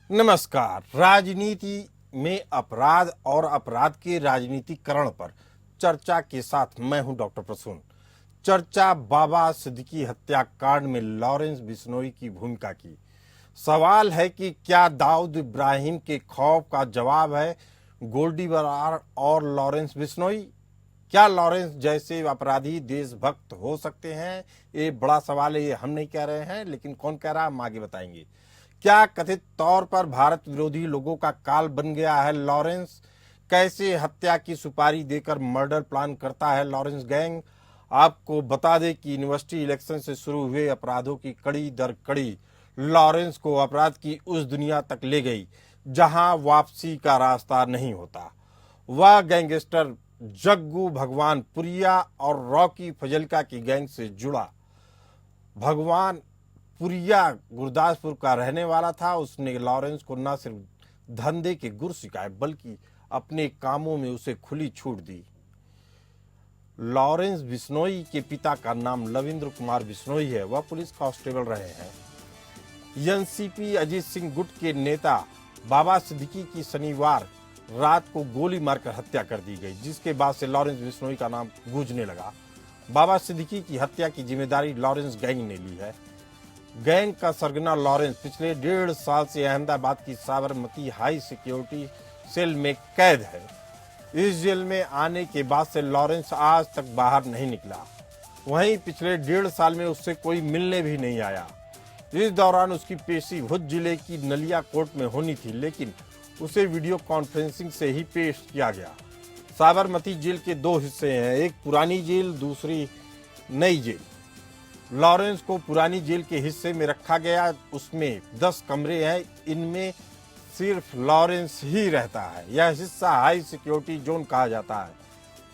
नमस्कार। राजनीति में अपराध और अपराध के राजनीतिकरण पर चर्चा के साथ मैं हूं डॉक्टर प्रसून। चर्चा बाबा सिद्दीकी हत्याकांड में लॉरेंस बिश्नोई की भूमिका की। सवाल है कि क्या दाऊद इब्राहिम के खौफ का जवाब है गोल्डी बरार और लॉरेंस बिश्नोई? क्या लॉरेंस जैसे अपराधी देशभक्त हो सकते हैं? ये बड़ा सवाल है। ये हम नहीं कह रहे हैं, लेकिन कौन कह रहा है हम आगे बताएंगे। क्या कथित तौर पर भारत विरोधी लोगों का काल बन गया है लॉरेंस? कैसे हत्या की सुपारी देकर मर्डर प्लान करता है लॉरेंस गैंग? आपको बता दें कि यूनिवर्सिटी इलेक्शन से शुरू हुए अपराधों की कड़ी दर कड़ी लॉरेंस को अपराध की उस दुनिया तक ले गई जहां वापसी का रास्ता नहीं होता। वह गैंगस्टर जग्गू भगवानपुरिया और रॉकी फजलका की गैंग से जुड़ा। भगवानपुरिया गुरदासपुर का रहने वाला था। उसने लॉरेंस को न सिर्फ धंधे के गुर सिखाए बल्कि अपने कामों में उसे खुली छूट दी। लॉरेंस बिश्नोई के पिता का नाम लविंद्र कुमार बिश्नोई है। वह पुलिस कांस्टेबल रहे हैं। एनसीपी अजीत सिंह गुट के नेता बाबा सिद्दीकी की शनिवार रात को गोली मारकर हत्या कर दी गई, जिसके बाद से लॉरेंस बिश्नोई का नाम गूंजने लगा। बाबा सिद्दीकी की हत्या की जिम्मेदारी लॉरेंस गैंग ने ली है। गैंग का सरगना लॉरेंस पिछले 1.5 साल से अहमदाबाद की साबरमती हाई सिक्योरिटी सेल में कैद है। इस जेल में आने के बाद से लॉरेंस आज तक बाहर नहीं निकला। वहीं पिछले 1.5 साल में उससे कोई मिलने भी नहीं आया। इस दौरान उसकी पेशी भुज जिले की नलिया कोर्ट में होनी थी, लेकिन उसे वीडियो कॉन्फ्रेंसिंग से ही पेश किया गया। साबरमती जेल के 2 हिस्से हैं, एक पुरानी जेल, दूसरी नई जेल। लॉरेंस को पुरानी जेल के हिस्से में रखा गया। उसमें 10 कमरे हैं। इनमें सिर्फ लॉरेंस ही रहता है। यह हिस्सा हाई सिक्योरिटी जोन कहा जाता है।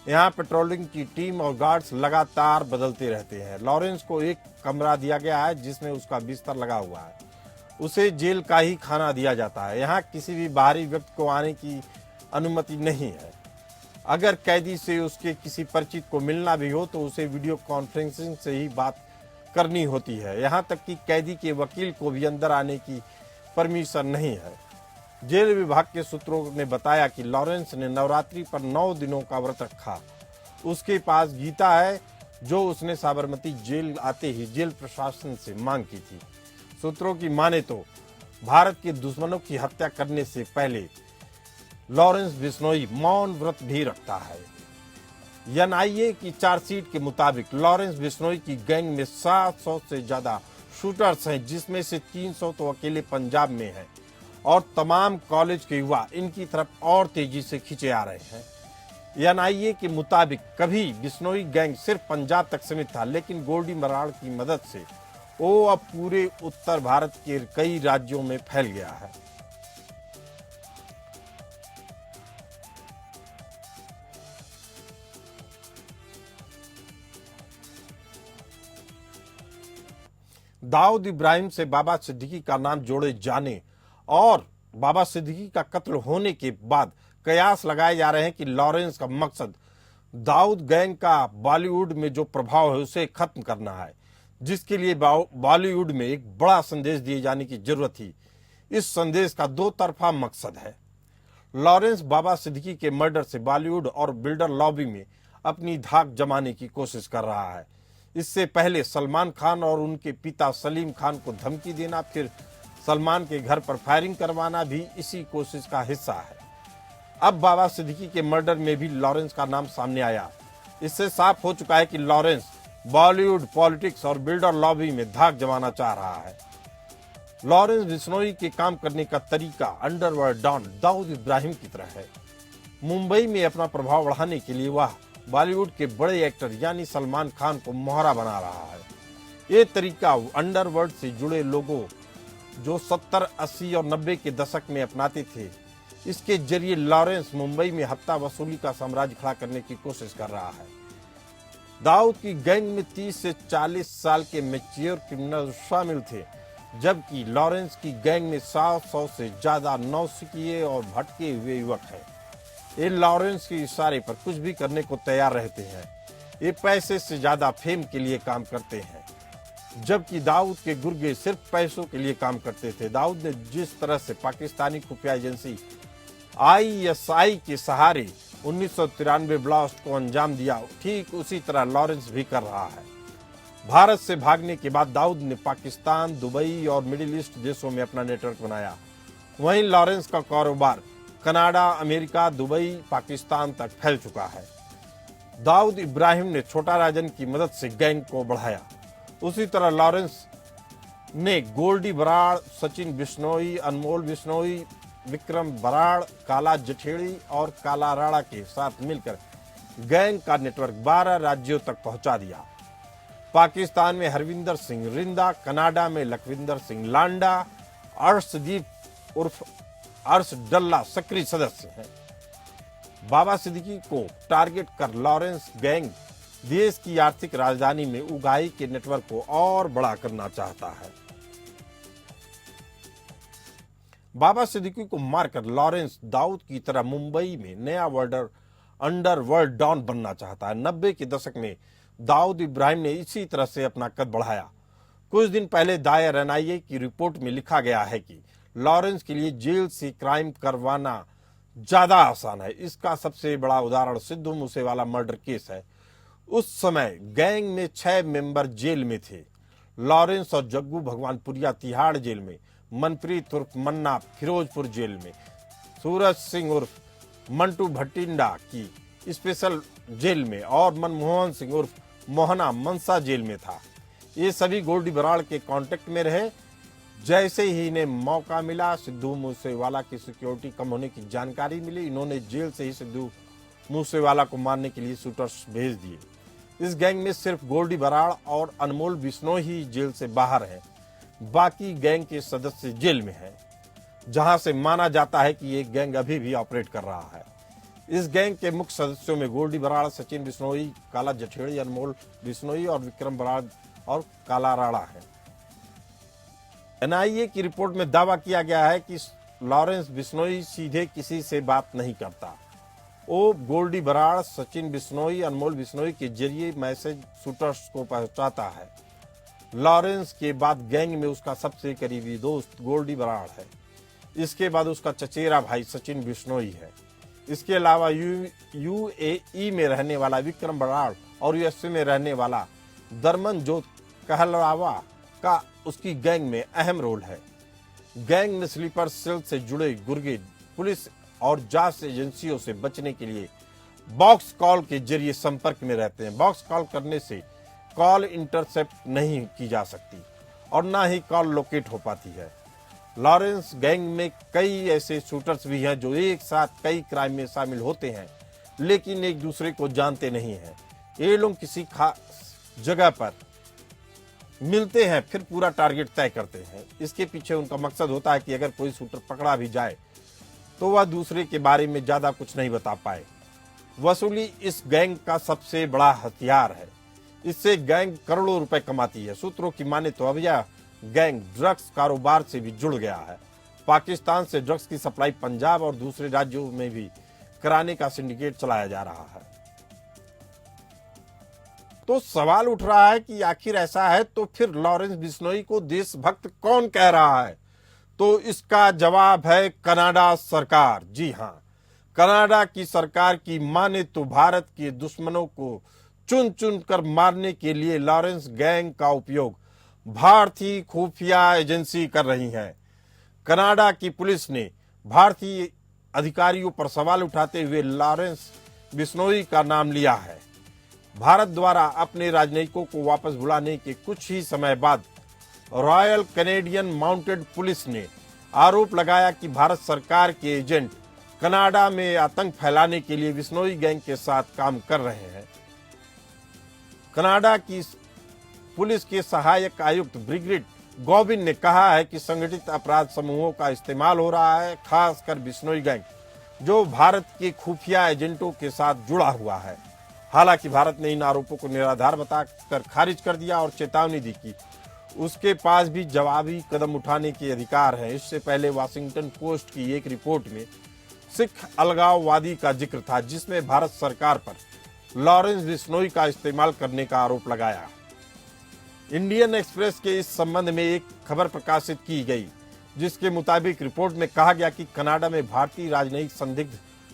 यहाँ पेट्रोलिंग की टीम और गार्ड्स लगातार बदलते रहते हैं। लॉरेंस को एक कमरा दिया गया है जिसमें उसका बिस्तर लगा हुआ है। उसे जेल का ही खाना दिया जाता है। यहाँ किसी भी बाहरी व्यक्ति को आने की अनुमति नहीं है। अगर कैदी से उसके किसी परिचित को मिलना भी हो तो उसे वीडियो कॉन्फ्रेंसिंग से ही बात करनी होती है। यहाँ तक कि कैदी के वकील को भी अंदर आने की परमिशन नहीं है। जेल विभाग के सूत्रों ने बताया कि लॉरेंस ने नवरात्रि पर 9 दिनों का व्रत रखा। उसके पास गीता है जो उसने साबरमती जेल आते ही जेल प्रशासन से मांग की थी। सूत्रों की माने तो भारत के दुश्मनों की हत्या करने से पहले लॉरेंस बिश्नोई मौन व्रत भी रखता है। एनआईए की चार्जशीट के मुताबिक लॉरेंस बिश्नोई की गैंग में 700 से ज्यादा शूटर्स हैं, जिसमें से 300 तो अकेले पंजाब में हैं और तमाम कॉलेज के युवा इनकी तरफ और तेजी से खींचे आ रहे हैं। एनआईए के मुताबिक कभी बिश्नोई गैंग सिर्फ पंजाब तक सीमित था, लेकिन गोल्डी बरार की मदद से वो अब पूरे उत्तर भारत के कई राज्यों में फैल गया है। दाऊद इब्राहिम से बाबा सिद्दीकी का नाम जोड़े जाने और बाबा सिद्दीकी का कत्ल होने के बाद कयास लगाए जा रहे हैं कि लॉरेंस का मकसद दाऊद गैंग का बॉलीवुड में जो प्रभाव है उसे खत्म करना है, जिसके लिए बॉलीवुड में एक बड़ा संदेश दिए जाने की जरूरत थी। इस संदेश का 2 तरफा मकसद है। लॉरेंस बाबा सिद्दीकी के मर्डर से बॉलीवुड और बिल्डर लॉबी में अपनी धाक जमाने की कोशिश कर रहा है। इससे पहले सलमान खान और उनके पिता सलीम खान को धमकी देना, फिर सलमान के घर पर फायरिंग करवाना भी इसी कोशिश का हिस्सा है। अब बाबा सिद्दीकी के मर्डर में भी लॉरेंस का नाम सामने आया। इससे साफ हो चुका है कि लॉरेंस बॉलीवुड पॉलिटिक्स और बिल्डर लॉबी में धाक जमाना चाह रहा है। लॉरेंस बिश्नोई के काम करने का तरीका अंडरवर्ल्ड डॉन दाऊद इब्राहिम की तरह है। मुंबई में अपना प्रभाव बढ़ाने के लिए वह बॉलीवुड के बड़े एक्टर यानी सलमान खान को मोहरा बना रहा है। ये तरीका अंडरवर्ल्ड से जुड़े लोगों जो 70, 80 और 90 के दशक में अपनाते थे। इसके जरिए लॉरेंस मुंबई में हत्या वसूली का साम्राज्य खड़ा करने की कोशिश कर रहा है। दाऊद की गैंग में 30 से 40 साल के मैच्योर क्रिमिनल शामिल थे, जबकि लॉरेंस की गैंग में 700 से ज्यादा नौसिखिए और भटके हुए युवक हैं। ये लॉरेंस के इशारे पर कुछ भी करने को तैयार रहते हैं। ये पैसे से ज्यादा फेम के लिए काम करते हैं। जबकि दाऊद के गुर्गे सिर्फ पैसों के लिए काम करते थे। दाऊद ने जिस तरह से पाकिस्तानी खुफिया एजेंसी ISI के सहारे 1993 ब्लास्ट को अंजाम दिया, ठीक उसी तरह लॉरेंस भी कर रहा है। भारत से भागने के बाद दाऊद ने पाकिस्तान, दुबई और मिडिल ईस्ट देशों में अपना नेटवर्क बनाया। वहीं लॉरेंस का कारोबार कनाडा, अमेरिका, दुबई, पाकिस्तान तक फैल चुका है। दाऊद इब्राहिम ने छोटा राजन की मदद से गैंग को बढ़ाया। उसी तरह लॉरेंस ने गोल्डी बराड़, सचिन बिश्नोई, अनमोल बिश्नोई, विक्रम बराड़, काला जठेड़ी और काला राणा के साथ मिलकर गैंग का नेटवर्क 12 राज्यों तक पहुंचा दिया। पाकिस्तान में हरविंदर सिंह रिंदा, कनाडा में लखविंदर सिंह लांडा, अर्शदीप उर्फ अर्श डल्ला सक्रिय सदस्य हैं। बाबा सिद्दीकी को टारगेट कर लॉरेंस गैंग देश की आर्थिक राजधानी में उगाही के नेटवर्क को और बड़ा करना चाहता है। बाबा सिद्दीकी को मारकर लॉरेंस दाऊद की तरह मुंबई में नया अंडरवर्ल्ड डॉन बनना चाहता है। 90 के दशक में दाऊद इब्राहिम ने इसी तरह से अपना कद बढ़ाया। कुछ दिन पहले दायर NIA की रिपोर्ट में लिखा गया है कि लॉरेंस के लिए जेल से क्राइम करवाना ज्यादा आसान है। इसका सबसे बड़ा उदाहरण सिद्धू मूसेवाला मर्डर केस है। उस समय गैंग में 6 मेंबर जेल में थे। लॉरेंस और जग्गू भगवानपुरिया तिहाड़ जेल में, मनप्रीत उर्फ मन्ना फिरोजपुर जेल में, सूरज सिंह उर्फ मंटू भटिंडा की स्पेशल जेल में और मनमोहन सिंह उर्फ मोहना मनसा जेल में था। ये सभी गोल्डी बराड़ के कांटेक्ट में रहे। जैसे ही इन्हें मौका मिला, सिद्धू मूसेवाला की सिक्योरिटी कम होने की जानकारी मिली, इन्होंने जेल से ही सिद्धू मूसेवाला को मारने के लिए शूटर्स भेज दिए। इस गैंग में सिर्फ गोल्डी बराड़ और अनमोल बिश्नोई ही जेल से बाहर हैं। बाकी गैंग के सदस्य जेल में हैं, जहां से माना जाता है कि ये गैंग अभी भी ऑपरेट कर रहा है। इस गैंग के मुख्य सदस्यों में गोल्डी बराड़, सचिन बिश्नोई, काला जठेड़ी, अनमोल बिश्नोई और विक्रम बराड़ और काला राणा है। NIA की रिपोर्ट में दावा किया गया है कि लॉरेंस बिश्नोई सीधे किसी से बात नहीं करता। वो गोल्डी बराड़, सचिन बिश्नोई, अनमोल बिश्नोई के जरिए मैसेज शूटर्स को पहुंचाता है। लॉरेंस के बाद गैंग में उसका सबसे करीबी दोस्त गोल्डी बराड़ है। इसके बाद उसका चचेरा भाई सचिन बिश्नोई है। इसके अलावा UAE में रहने वाला विक्रम बराड़ और USA में रहने वाला दरमनजोत कहलवावा का उसकी गैंग में अहम रोल है। गैंग में स्लीपर सेल से जुड़े गुर्गे पुलिस और जांच एजेंसियों से बचने के लिए बॉक्स कॉल के जरिए संपर्क में रहते हैं। बॉक्स कॉल करने से कॉल इंटरसेप्ट नहीं की जा सकती और ना ही कॉल लोकेट हो पाती है। लॉरेंस गैंग में कई ऐसे शूटर्स भी हैं जो एक साथ कई क्राइम में शामिल होते हैं, लेकिन एक दूसरे को जानते नहीं हैं। ये लोग किसी खास जगह पर मिलते हैं, फिर पूरा टारगेट तय करते हैं। इसके पीछे उनका मकसद होता है कि अगर कोई शूटर पकड़ा भी जाए तो वह दूसरे के बारे में ज्यादा कुछ नहीं बता पाए। वसूली इस गैंग का सबसे बड़ा हथियार है। इससे गैंग करोड़ों रुपए कमाती है। सूत्रों की माने तो अब यह गैंग ड्रग्स कारोबार से भी जुड़ गया है। पाकिस्तान से ड्रग्स की सप्लाई पंजाब और दूसरे राज्यों में भी कराने का सिंडिकेट चलाया जा रहा है। तो सवाल उठ रहा है कि आखिर ऐसा है तो फिर लॉरेंस बिश्नोई को देशभक्त कौन कह रहा है? तो इसका जवाब है कनाडा सरकार। जी हां, कनाडा की सरकार की माने तो भारत के दुश्मनों को चुन चुन कर मारने के लिए लॉरेंस गैंग का उपयोग भारतीय खुफिया एजेंसी कर रही है। कनाडा की पुलिस ने भारतीय अधिकारियों पर सवाल उठाते हुए लॉरेंस बिश्नोई का नाम लिया है। भारत द्वारा अपने राजनयिकों को वापस बुलाने के कुछ ही समय बाद रॉयल कैनेडियन माउंटेड पुलिस ने आरोप लगाया कि भारत सरकार के एजेंट कनाडा में आतंक फैलाने के लिए बिश्नोई गैंग के साथ काम कर रहे हैं। कनाडा की पुलिस के सहायक आयुक्त ब्रिगेड गॉबिन ने कहा है कि संगठित अपराध समूहों का इस्तेमाल हो रहा है, खासकर बिश्नोई गैंग, जो भारत के खुफिया एजेंटों के साथ जुड़ा हुआ है। हालांकि भारत ने इन आरोपों को निराधार बताकर खारिज कर दिया और चेतावनी दी कि उसके पास भी जवाबी कदम उठाने के अधिकार है। इससे पहले वाशिंगटन पोस्ट की एक रिपोर्ट में सिख अलगाववादी का जिक्र था, जिसमें भारत सरकार पर लॉरेंस बिश्नोई का इस्तेमाल करने का आरोप लगाया। इंडियन एक्सप्रेस के इस संबंध में एक खबर प्रकाशित की गई, जिसके मुताबिक रिपोर्ट में कहा गया कि कनाडा में भारतीय राजनयिक संदिग्ध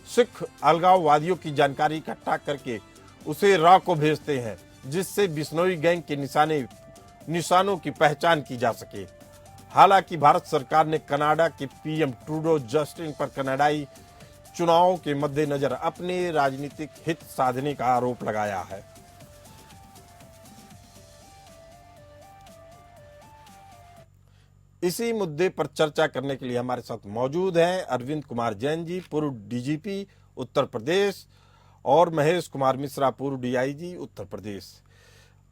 सिख अलगाववादियों की जानकारी इकट्ठा करके उसे रॉ को भेजते हैं, जिससे बिश्नोई गैंग के निशानों की पहचान की जा सके। हालांकि भारत सरकार ने कनाडा के पीएम ट्रूडो जस्टिन पर कनाडाई चुनावों के मद्देनजर अपने राजनीतिक हित साधने का आरोप लगाया है। इसी मुद्दे पर चर्चा करने के लिए हमारे साथ मौजूद हैं अरविंद कुमार जैन जी, पूर्व डीजीपी उत्तर प्रदेश, और महेश कुमार मिश्रा, पूर्व डीआईजी उत्तर प्रदेश।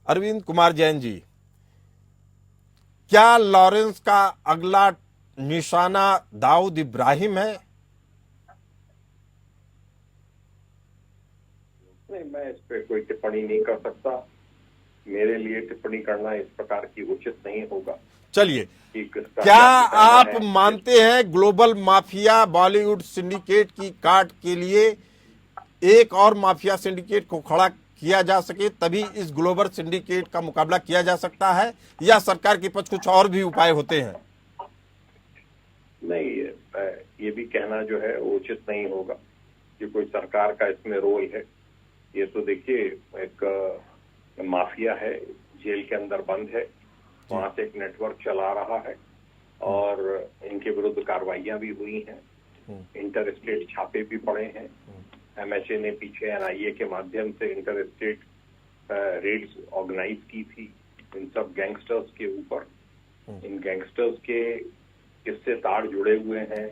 अरविंद कुमार जैन जी, क्या लॉरेंस का अगला निशाना दाऊद इब्राहिम है? नहीं, मैं इस पे कोई टिप्पणी नहीं कर सकता। मेरे लिए टिप्पणी करना इस प्रकार की उचित नहीं होगा। चलिए, क्या आप मानते हैं ग्लोबल माफिया बॉलीवुड सिंडिकेट की काट के लिए एक और माफिया सिंडिकेट को खड़ा किया जा सके, तभी इस ग्लोबल सिंडिकेट का मुकाबला किया जा सकता है, या सरकार के पास कुछ और भी उपाय होते हैं? नहीं, ये भी कहना जो है वो उचित नहीं होगा कि कोई सरकार का इसमें रोल है। ये तो देखिए, एक माफिया है, जेल के अंदर बंद है, वहां से एक नेटवर्क चला रहा है और इनके विरुद्ध कार्रवाइयां भी हुई हैं, इंटर स्टेट छापे भी पड़े हैं। एमएचए ने पीछे एनआईए के माध्यम से इंटर स्टेट रेड्स ऑर्गेनाइज की थी इन सब गैंगस्टर्स के ऊपर। इन गैंगस्टर्स के किससे तार जुड़े हुए हैं,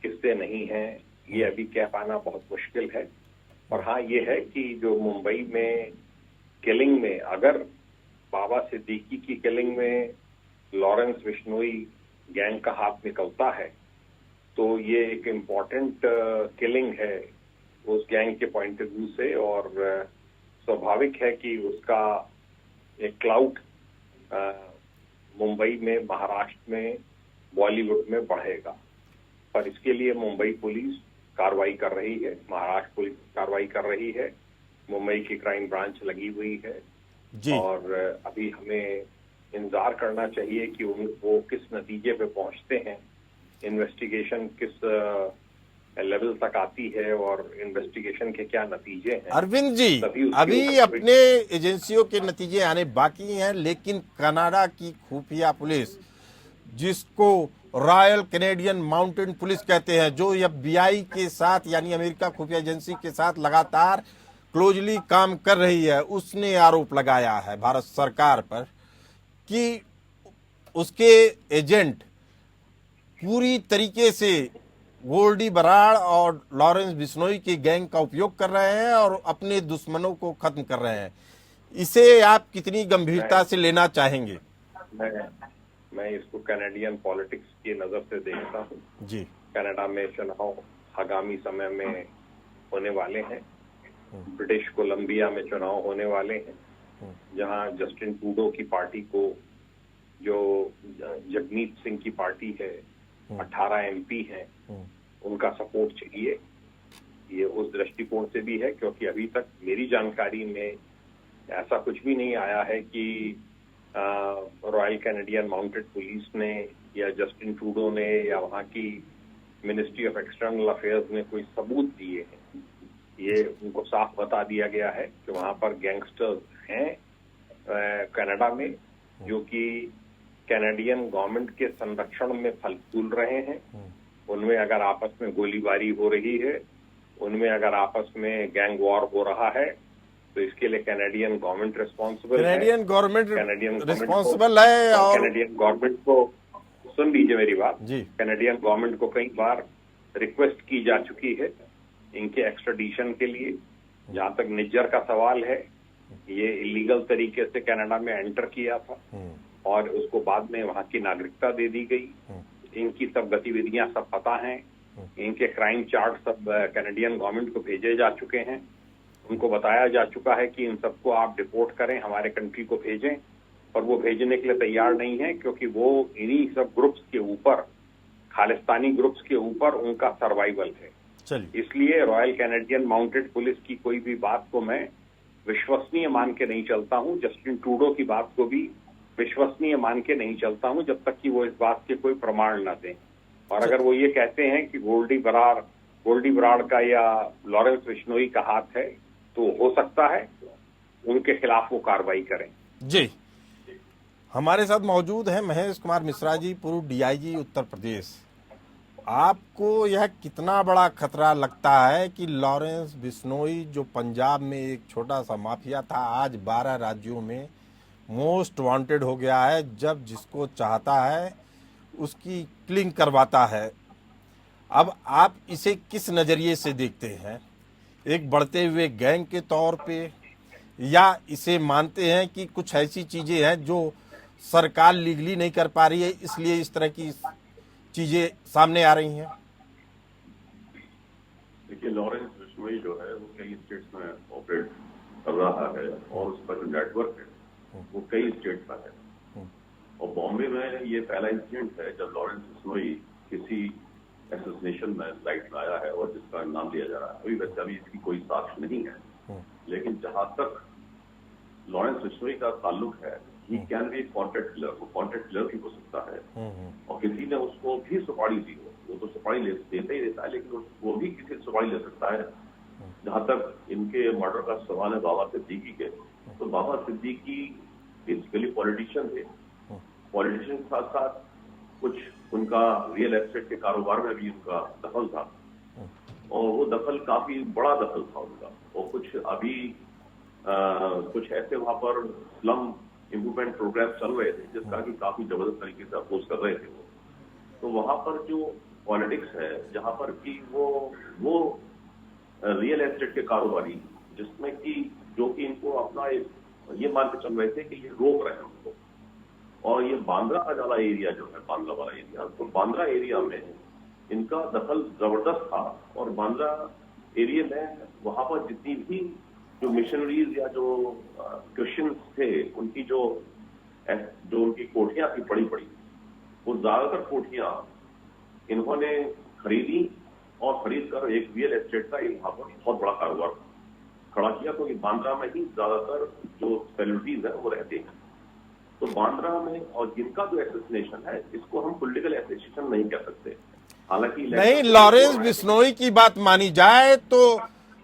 किससे नहीं हैं, ये अभी कह पाना बहुत मुश्किल है। और हाँ, ये है कि जो मुंबई में किलिंग में, अगर बाबा सिद्दीकी की किलिंग में लॉरेंस बिश्नोई गैंग का हाथ निकलता है, तो ये एक इम्पॉर्टेंट किलिंग है उस गैंग के पॉइंट ऑफ व्यू से, और स्वाभाविक है कि उसका एक क्लाउड मुंबई में, महाराष्ट्र में, बॉलीवुड में बढ़ेगा। पर इसके लिए मुंबई पुलिस कार्रवाई कर रही है, महाराष्ट्र पुलिस कार्रवाई कर रही है, मुंबई की क्राइम ब्रांच लगी हुई है जी। और अभी हमें इंतजार करना चाहिए कि वो किस नतीजे पे पहुंचते हैं, इन्वेस्टिगेशन किस लेवल तक आती है और इन्वेस्टिगेशन के क्या नतीजे हैं। अरविंद जी, अभी अपने एजेंसियों के नतीजे आने बाकी हैं, लेकिन कनाडा की खुफिया पुलिस, जिसको रॉयल कैनेडियन माउंटेन पुलिस कहते हैं, जो एफबीआई के साथ यानी अमेरिका खुफिया एजेंसी के साथ लगातार क्लोजली काम कर रही है, उसने आरोप लगाया है भारत सरकार पर कि उसके एजेंट पूरी तरीके से गोल्डी बराड़ और लॉरेंस बिश्नोई की गैंग का उपयोग कर रहे हैं और अपने दुश्मनों को खत्म कर रहे हैं। इसे आप कितनी गंभीरता से लेना चाहेंगे? मैं इसको कैनेडियन पॉलिटिक्स की नजर से देखता हूँ जी। कनाडा में चुनाव आगामी समय में होने वाले हैं, ब्रिटिश कोलंबिया में चुनाव होने वाले हैं, जहां जस्टिन ट्रूडो की पार्टी को, जो जगमीत सिंह की पार्टी है, 18 एमपी हैं, उनका सपोर्ट चाहिए। ये उस दृष्टिकोण से भी है क्योंकि अभी तक मेरी जानकारी में ऐसा कुछ भी नहीं आया है कि रॉयल कैनेडियन माउंटेड पुलिस ने या जस्टिन ट्रूडो ने या वहां की मिनिस्ट्री ऑफ एक्सटर्नल अफेयर्स ने कोई सबूत दिए हैं। ये उनको साफ बता दिया गया है कि वहां पर गैंगस्टर्स हैं कनाडा में, जो कि कैनेडियन गवर्नमेंट के संरक्षण में फल फूल रहे हैं। उनमें अगर आपस में गोलीबारी हो रही है, उनमें अगर आपस में गैंग वॉर हो रहा है, तो इसके लिए कैनेडियन गवर्नमेंट रिस्पॉन्सिबल है। कैनेडियन गवर्नमेंट रिस्पॉन्सिबल है और कैनेडियन गवर्नमेंट को, सुन लीजिए मेरी बात जी, कैनेडियन गवर्नमेंट को कई बार रिक्वेस्ट की जा चुकी है इनके एक्स्ट्राडिशन के लिए। जहां तक निज्जर का सवाल है, ये इलीगल तरीके से कनाडा में एंटर किया था और उसको बाद में वहां की नागरिकता दे दी गई। इनकी सब गतिविधियां सब पता हैं, इनके क्राइम चार्ट सब कैनेडियन गवर्नमेंट को भेजे जा चुके हैं। उनको बताया जा चुका है कि इन सबको आप डिपोर्ट करें, हमारे कंट्री को भेजें, और वो भेजने के लिए तैयार नहीं है क्योंकि वो इन्हीं सब ग्रुप्स के ऊपर, खालिस्तानी ग्रुप्स के ऊपर उनका सर्वाइवल है। इसलिए रॉयल कैनेडियन माउंटेड पुलिस की कोई भी बात को मैं विश्वसनीय मान के नहीं चलता हूं। जस्टिन ट्रूडो की बात को भी विश्वसनीय मान के नहीं चलता हूं जब तक कि वो इस बात के कोई प्रमाण न दें। और अगर वो ये कहते हैं कि गोल्डी बराड़ का या लॉरेंस बिश्नोई का हाथ है, तो हो सकता है उनके खिलाफ वो कार्रवाई करें। जी, हमारे साथ मौजूद हैं महेश कुमार मिश्रा जी, पूर्व डीआईजी उत्तर प्रदेश। आपको यह कितना बड़ा खतरा लगता है कि लॉरेंस बिश्नोई जो पंजाब में एक छोटा सा माफिया था, आज 12 राज्यों में मोस्ट वांटेड हो गया है, जब जिसको चाहता है उसकी किलिंग करवाता है। अब आप इसे किस नज़रिए से देखते हैं? एक बढ़ते हुए गैंग के तौर पे, या इसे मानते हैं कि कुछ ऐसी चीज़ें हैं जो सरकार लीगली नहीं कर पा रही है, इसलिए इस तरह की चीजें सामने आ रही हैं? देखिए, लॉरेंस बिश्नोई जो है वो कई स्टेट्स में ऑपरेट कर रहा है और उसका जो नेटवर्क है वो कई स्टेट का है। और बॉम्बे में ये पहला इंसिडेंट है जब लॉरेंस बिश्नोई किसी एसोसिएशन में लाइट में आया है और जिसका नाम लिया जा रहा है। अभी वैसे अभी इसकी कोई साक्ष्य नहीं है, लेकिन जहां तक लॉरेंस बिश्नोई का ताल्लुक है, he can be contract killer, वो कॉन्ट्रैक्ट किलर भी हो सकता है। और किसी ने उसको भी सुपारी दी हो, वो तो सुपारी देता ही देता है, लेकिन वो भी किसी से सुपारी ले सकता है। जहां तक इनके मर्डर का सवाल है बाबा सिद्दीकी के, तो बाबा सिद्दीकी बेसिकली पॉलिटिशियन थे। पॉलिटिशियन के साथ साथ कुछ उनका रियल एस्टेट के कारोबार में भी उनका दखल था, और वो दखल काफी बड़ा दखल था उनका। और कुछ अभी कुछ ऐसे वहां पर स्लम इम्प्रूवमेंट प्रोग्राम चल रहे थे जिसका कि काफी जबरदस्त तरीके से अपोज कर रहे थे वो। तो वहां पर जो पॉलिटिक्स है, जहां पर कि वो रियल एस्टेट के कारोबारी, जिसमें कि जो कि इनको अपना ये मान के चल रहे थे कि ये रोक रहे हैं उनको। और ये बांद्रा का ज्यादा एरिया जो है, बांद्रा वाला एरिया, तो बांद्रा एरिया में इनका दखल जबरदस्त था। और बांद्रा एरिया में वहां पर जितनी भी जो मिशनरीज या जो क्रिश्चियंस थे, उनकी जो उनकी कोठियां थी बड़ी बड़ी, वो ज्यादातर कोठियां इन्होंने खरीदी और खरीद कर एक रियल एस्टेट का वहां पर बहुत बड़ा कारोबार खड़ा किया। क्योंकि बांद्रा में ही ज्यादातर जो सेलिब्रिटीज है वो रहते हैं। तो बांद्रा में, और जिनका जो एसोसिएशन है, इसको हम पॉलिटिकल एसोसिएशन नहीं कह सकते। हालांकि नहीं, लॉरेंस बिश्नोई की बात मानी जाए तो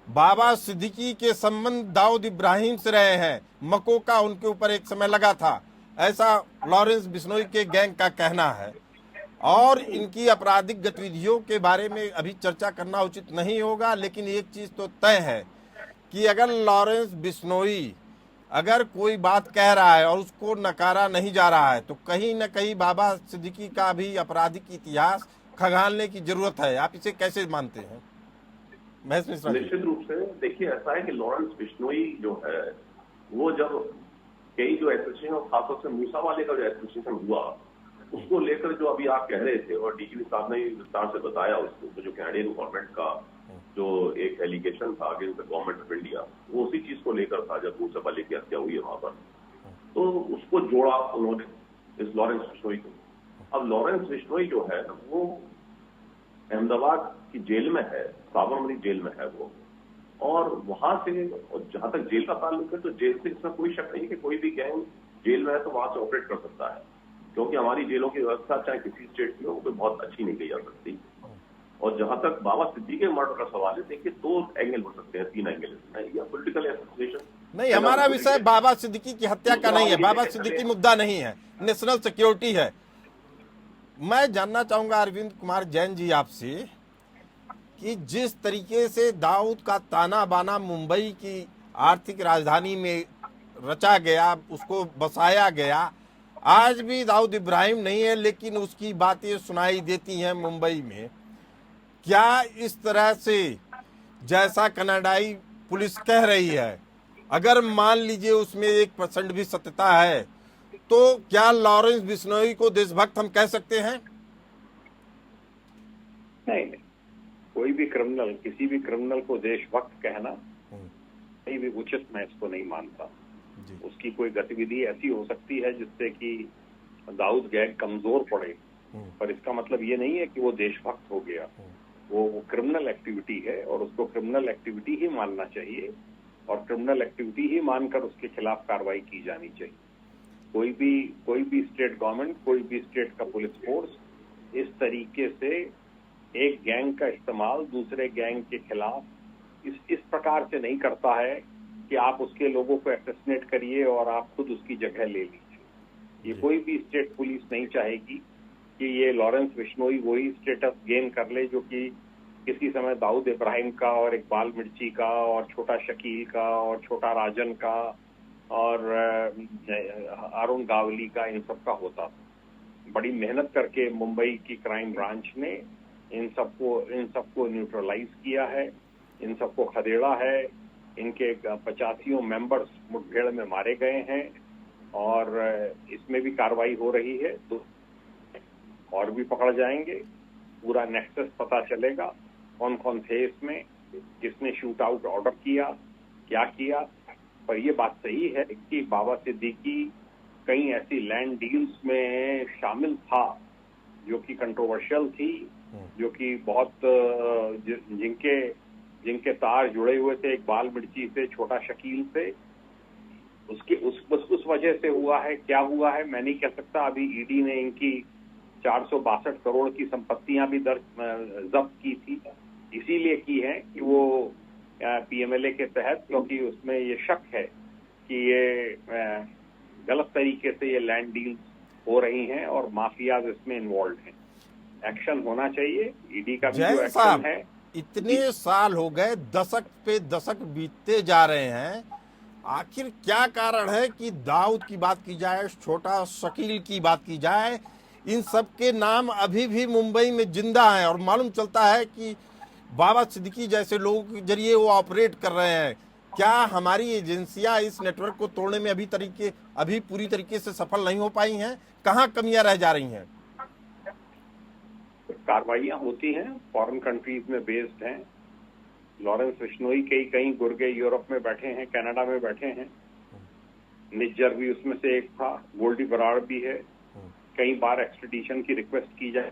बाबा सिद्दीकी के संबंध दाऊद इब्राहिम से रहे हैं, मकोका उनके ऊपर एक समय लगा था, ऐसा लॉरेंस बिश्नोई के गैंग का कहना है। और इनकी आपराधिक गतिविधियों के बारे में अभी चर्चा करना उचित नहीं होगा, लेकिन एक चीज तो तय है कि अगर लॉरेंस बिश्नोई अगर कोई बात कह रहा है और उसको नकारा नहीं जा रहा है, तो कहीं न कहीं बाबा सिद्दीकी का भी आपराधिक इतिहास खंगालने की जरूरत है। आप इसे कैसे मानते हैं महेश मिश्रा? निश्चित रूप से देखिए, ऐसा है कि लॉरेंस बिश्नोई जो है वो जब कई जो एसोसिएशन, और खासतौर से मूसा वाले का जो एसोसिएशन हुआ, उसको लेकर जो अभी आप कह रहे थे और डीजीपी साहब ने विस्तार से बताया उसको, तो जो कैनेडियन गवर्नमेंट का जो एक एलिगेशन था against the government of India, वो उसी चीज को लेकर था जब मूसा वाले की हत्या हुई है वहां पर। तो उसको जोड़ा उन्होंने इस लॉरेंस बिश्नोई को। अब लॉरेंस बिश्नोई जो है वो अहमदाबाद की जेल में है, साबरमती जेल में है वो। और वहां से, और जहां तक जेल का ताल्लुक है, तो जेल से इसमें कोई शक नहीं कि कोई भी गैंग जेल में है तो वहां से ऑपरेट कर सकता है। क्योंकि हमारी जेलों की व्यवस्था चाहे किसी स्टेट की हो, वो बहुत अच्छी नहीं कही जा सकती। और जहां तक बाबा सिद्दीकी के मर्डर का सवाल है, देखिए 2 एंगल हो सकते हैं, 3 एंगल इसमें। या पॉलिटिकल एसोसिएशन नहीं, हमारा विषय बाबा सिद्दीकी की हत्या का नहीं है, बाबा सिद्दीकी मुद्दा नहीं है, नेशनल सिक्योरिटी है। मैं जानना चाहूंगा अरविंद कुमार जैन जी आपसे कि जिस तरीके से दाऊद का ताना बाना मुंबई की आर्थिक राजधानी में रचा गया, उसको बसाया गया, आज भी दाऊद इब्राहिम नहीं है, लेकिन उसकी बातें सुनाई देती हैं मुंबई में। क्या इस तरह से जैसा कनाडाई पुलिस कह रही है, अगर मान लीजिए उसमें 1% भी सत्यता है, तो क्या लॉरेंस बिश्नोई को देशभक्त हम कह सकते हैं? नहीं, कोई भी क्रिमिनल, किसी भी क्रिमिनल को देशभक्त कहना कहीं भी उचित मैं इसको नहीं मानता। उसकी कोई गतिविधि ऐसी हो सकती है जिससे कि दाऊद गैंग कमजोर पड़े, पर इसका मतलब ये नहीं है कि वो देशभक्त हो गया। वो क्रिमिनल एक्टिविटी है और उसको क्रिमिनल एक्टिविटी ही मानना चाहिए, और क्रिमिनल एक्टिविटी ही मानकर उसके खिलाफ कार्रवाई की जानी चाहिए। कोई भी स्टेट गवर्नमेंट, कोई भी स्टेट का पुलिस फोर्स इस तरीके से एक गैंग का इस्तेमाल दूसरे गैंग के खिलाफ इस प्रकार से नहीं करता है कि आप उसके लोगों को असैसिनेट करिए और आप खुद उसकी जगह ले लीजिए। ये कोई भी स्टेट पुलिस नहीं चाहेगी कि ये लॉरेंस बिश्नोई वही स्टेटस गेन कर ले जो कि किसी समय दाऊद इब्राहिम का और इकबाल मिर्ची का और छोटा शकील का और छोटा राजन का और अरुण गावली का, इन सब का होता था। बड़ी मेहनत करके मुंबई की क्राइम ब्रांच ने इन सबको न्यूट्रलाइज किया है, इन सबको खदेड़ा है। इनके 85 मेंबर्स मुठभेड़ में मारे गए हैं और इसमें भी कार्रवाई हो रही है। तो और भी पकड़ जाएंगे, पूरा नेक्सस पता चलेगा कौन कौन थे इसमें, किसने शूट आउट ऑर्डर किया, क्या किया। पर ये बात सही है कि बाबा सिद्दीकी कई ऐसी लैंड डील्स में शामिल था जो कि कंट्रोवर्शियल थी, जो कि बहुत जिनके तार जुड़े हुए थे इकबाल मिर्ची से, छोटा शकील से। उस वजह से हुआ है। क्या हुआ है मैं नहीं कह सकता। अभी ईडी ने इनकी 462 करोड़ की संपत्तियां भी जब्त की थी, इसीलिए की है कि वो पीएमएलए के तहत, क्योंकि उसमें ये शक है कि ये गलत तरीके से ये लैंड डील्स हो रही हैं और माफियाज इसमें इन्वॉल्व हैं। एक्शन होना चाहिए, ईडी का भी जो एक्शन है। इतने साल हो गए, दशक पे दशक बीतते जा रहे हैं, आखिर क्या कारण है कि दाऊद की बात की जाए, छोटा शकील की बात की जाए, इन सब के नाम अभी भी मुंबई में जिंदा हैं और मालूम चलता है कि बाबा सिद्दीकी जैसे लोगों के जरिए वो ऑपरेट कर रहे हैं। क्या हमारी एजेंसियां इस नेटवर्क को तोड़ने में अभी पूरी तरीके से सफल नहीं हो पाई हैं? कहाँ कमियां रह जा रही हैं? कार्रवाइयां होती हैं, फॉरेन कंट्रीज में बेस्ड हैं। लॉरेंस बिश्नोई कई गुर्गे यूरोप में बैठे हैं, कनाडा में बैठे हैं। निज्जर भी उसमें से एक था, गोल्डी बराड़ भी है। कई बार एक्सट्रेडिशन की रिक्वेस्ट की जाए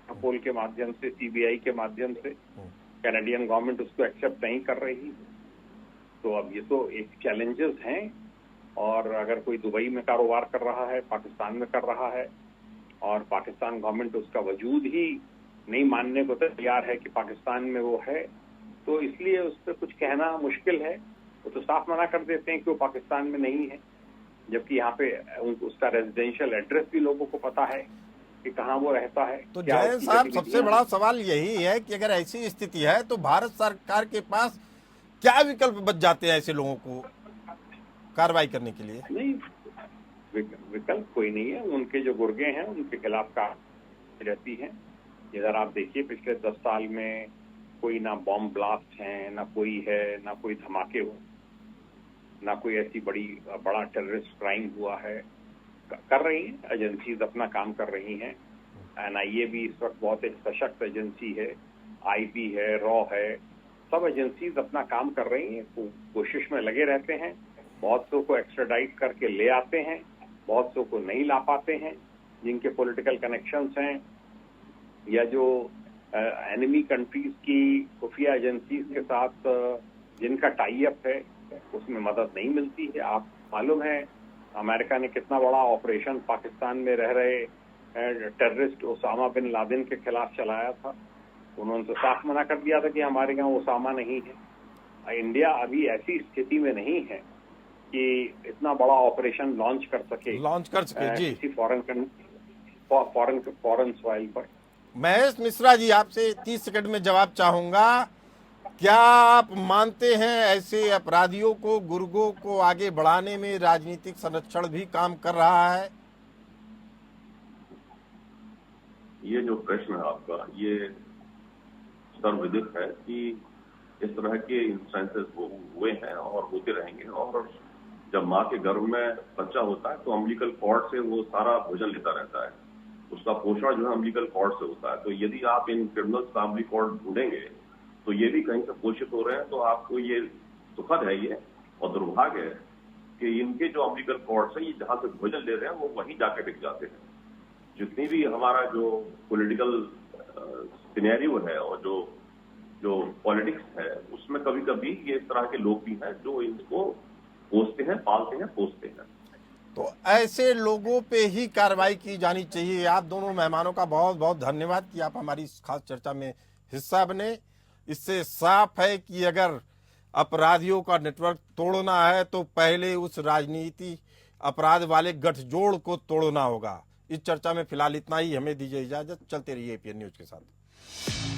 इंटरपोल के माध्यम से, सीबीआई के माध्यम से, कैनेडियन गवर्नमेंट उसको एक्सेप्ट नहीं कर रही। तो अब ये तो एक चैलेंजेस हैं। और अगर कोई दुबई में कारोबार कर रहा है, पाकिस्तान में कर रहा है और पाकिस्तान गवर्नमेंट उसका वजूद ही नहीं मानने को तैयार है कि पाकिस्तान में वो है, तो इसलिए उस पर कुछ कहना मुश्किल है। वो तो साफ मना कर देते हैं कि वो पाकिस्तान में नहीं है, जबकि यहाँ पे उसका रेजिडेंशियल एड्रेस भी लोगों को पता है कि कहाँ वो रहता है। तो जयंत साहब, सबसे बड़ा सवाल यही है कि अगर ऐसी स्थिति है तो भारत सरकार के पास क्या विकल्प बच जाते हैं ऐसे लोगों को कार्रवाई करने के लिए? नहीं, विकल्प कोई नहीं है। उनके जो गुर्गे हैं उनके खिलाफ कार्रवाई रहती है। इधर आप देखिए, पिछले 10 साल में कोई ना बॉम्ब ब्लास्ट है, ना कोई है, ना कोई धमाके हो, ना कोई ऐसी बड़ा टेररिस्ट क्राइम हुआ है। कर रही हैं एजेंसीज, अपना काम कर रही हैं। एनआईए भी इस वक्त बहुत एक सशक्त एजेंसी है, आईबी है, रॉ है, सब एजेंसीज अपना काम कर रही हैं, कोशिश में लगे रहते हैं। बहुत सौ को एक्स्ट्राडाइट करके ले आते हैं, बहुत सौ को नहीं ला पाते हैं। जिनके पॉलिटिकल कनेक्शंस हैं या जो एनिमी कंट्रीज की खुफिया एजेंसीज के साथ जिनका टाई अप है, उसमें मदद नहीं मिलती है। आप मालूम है अमेरिका ने कितना बड़ा ऑपरेशन पाकिस्तान में रह रहे टेररिस्ट ओसामा बिन लादेन के खिलाफ चलाया था। उन्होंने तो साफ मना कर दिया था कि हमारे यहाँ ओसामा नहीं है। इंडिया अभी ऐसी स्थिति में नहीं है कि इतना बड़ा ऑपरेशन लॉन्च कर सके जी किसी फॉरेन सॉइल पर। महेश मिश्रा जी, आपसे 30 सेकंड में जवाब चाहूंगा। क्या आप मानते हैं ऐसे अपराधियों को, गुर्गों को आगे बढ़ाने में राजनीतिक संरक्षण भी काम कर रहा है? ये जो प्रश्न है आपका, ये सर्वविदित है कि इस तरह के इंस्टेंसेस हुए हैं और होते रहेंगे। और जब माँ के गर्भ में बच्चा होता है तो अम्बिलिकल कॉर्ड से वो सारा भोजन लेता रहता है, उसका पोषण जो है अम्बिलिकल कॉर्ड से होता है। तो यदि आप इन क्रिमिनल्स का अम्बिलिकल कॉर्ड ढूंढेंगे तो ये भी कहीं से पोषित हो रहे हैं, तो आपको ये सुखद है ये और दुर्भाग्य है कि इनके जो अम्बिलिकल कॉर्ड से ये जहां से भोजन ले रहे हैं वो वहीं जाके टिक जाते हैं। जितनी भी हमारा जो पॉलिटिकल सिनेरियो है और जो पॉलिटिक्स है, उसमें कभी कभी ये इस तरह के लोग भी हैं जो इनको पोसते हैं, पालते हैं, पोसते हैं। तो ऐसे लोगों पे ही कार्रवाई की जानी चाहिए। आप दोनों मेहमानों का बहुत बहुत धन्यवाद कि आप हमारी इस खास चर्चा में हिस्सा बने। इससे साफ है कि अगर अपराधियों का नेटवर्क तोड़ना है तो पहले उस राजनीति अपराध वाले गठजोड़ को तोड़ना होगा। इस चर्चा में फिलहाल इतना ही। हमें दीजिए इजाजत। चलते रहिए एपीएन न्यूज के साथ।